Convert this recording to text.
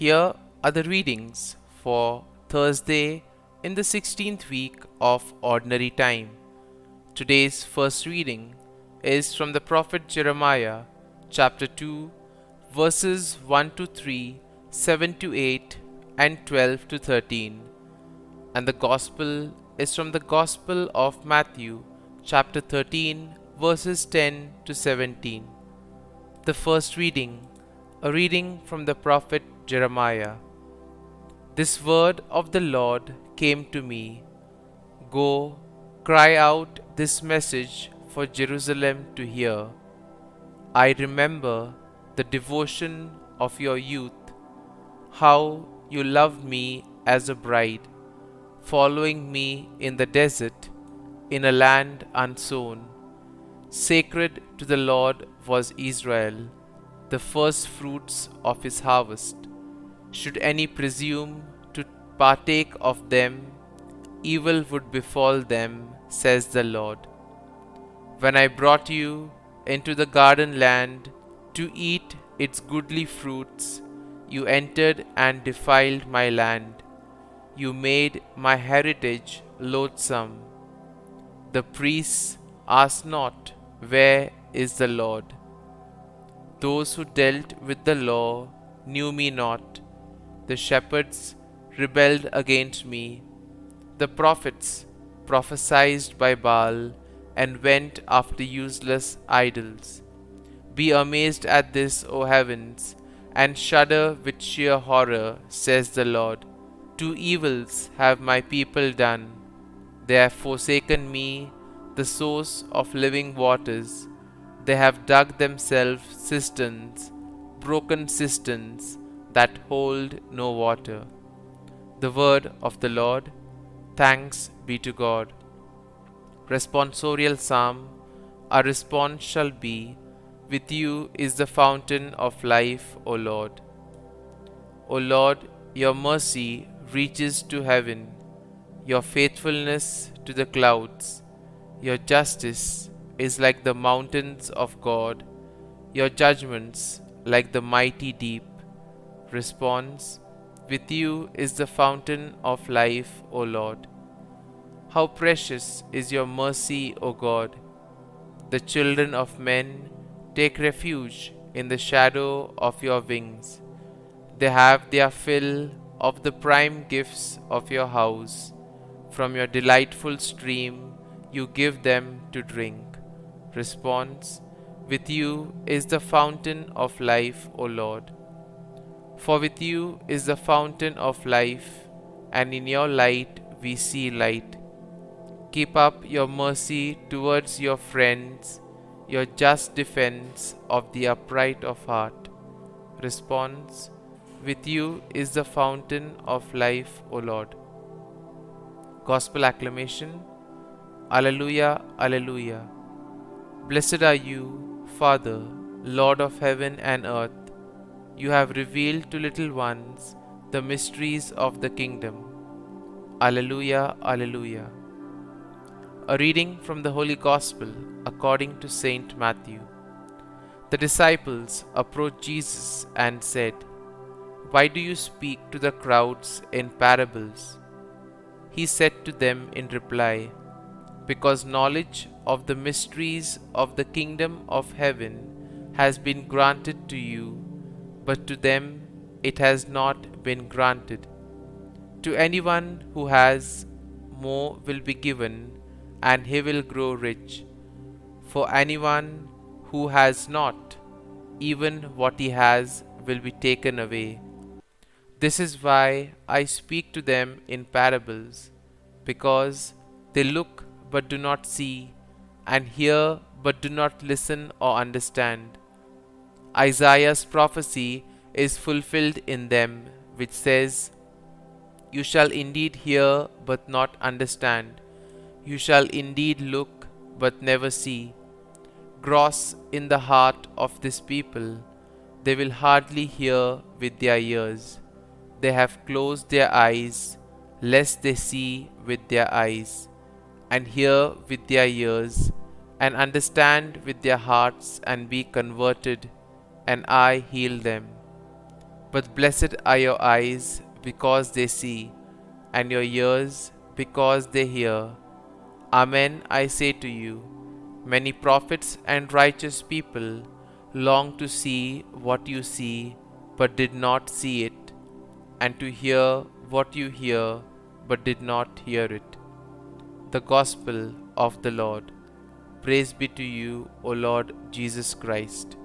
Here are the readings for Thursday in the 16th week of Ordinary Time. Today's first reading is from the prophet Jeremiah, chapter 2, verses 1 to 3, 7 to 8, and 12 to 13. And the Gospel is from the Gospel of Matthew, chapter 13, verses 10 to 17. The first reading, a reading from the prophet Jeremiah. This word of the Lord came to me. Go, cry out this message for Jerusalem to hear. I remember the devotion of your youth, how you loved me as a bride, following me in the desert, in a land unsown. Sacred to the Lord was Israel, the first fruits of his harvest. Should any presume to partake of them, evil would befall them, says the Lord. When I brought you into the garden land to eat its goodly fruits, you entered and defiled my land. You made my heritage loathsome. The priests asked not, where is the Lord? Those who dealt with the law knew me not. The shepherds rebelled against me. The prophets prophesied by Baal and went after useless idols. Be amazed at this, O heavens, and shudder with sheer horror, says the Lord. Two evils have my people done. They have forsaken me, the source of living waters. They have dug themselves cisterns, broken cisterns that hold no water. The word of the Lord. Thanks be to God. Responsorial Psalm. Our response shall be, with you is the fountain of life, O Lord. O Lord, your mercy reaches to heaven, your faithfulness to the clouds. Your justice is like the mountains of God, your judgments like the mighty deep. Response. With you is the fountain of life, O Lord. How precious is your mercy, O God! The children of men take refuge in the shadow of your wings. They have their fill of the prime gifts of your house. From your delightful stream you give them to drink. Response. With you is the fountain of life, O Lord. For with you is the fountain of life, and in your light we see light. Keep up your mercy towards your friends, your just defense of the upright of heart. Response. With you is the fountain of life, O Lord. Gospel acclamation. Alleluia, Alleluia. Blessed are you, Father, Lord of heaven and earth. You have revealed to little ones the mysteries of the kingdom. Alleluia, Alleluia. A reading from the Holy Gospel according to Saint Matthew. The disciples approached Jesus and said, Why do you speak to the crowds in parables? He said to them in reply, Because knowledge of the mysteries of the kingdom of heaven has been granted to you, but to them it has not been granted. To anyone who has, more will be given, and he will grow rich. For anyone who has not, even what he has will be taken away. This is why I speak to them in parables, because they look but do not see, and hear but do not listen or understand. Isaiah's prophecy is fulfilled in them, which says, You shall indeed hear but not understand. You shall indeed look but never see. Gross in the heart of this people, they will hardly hear with their ears. They have closed their eyes, lest they see with their eyes, and hear with their ears, and understand with their hearts, and be converted, and I heal them. But blessed are your eyes because they see, and your ears because they hear. Amen, I say to you, many prophets and righteous people longed to see what you see, but did not see it, and to hear what you hear, but did not hear it. The Gospel of the Lord. Praise be to you, O Lord Jesus Christ.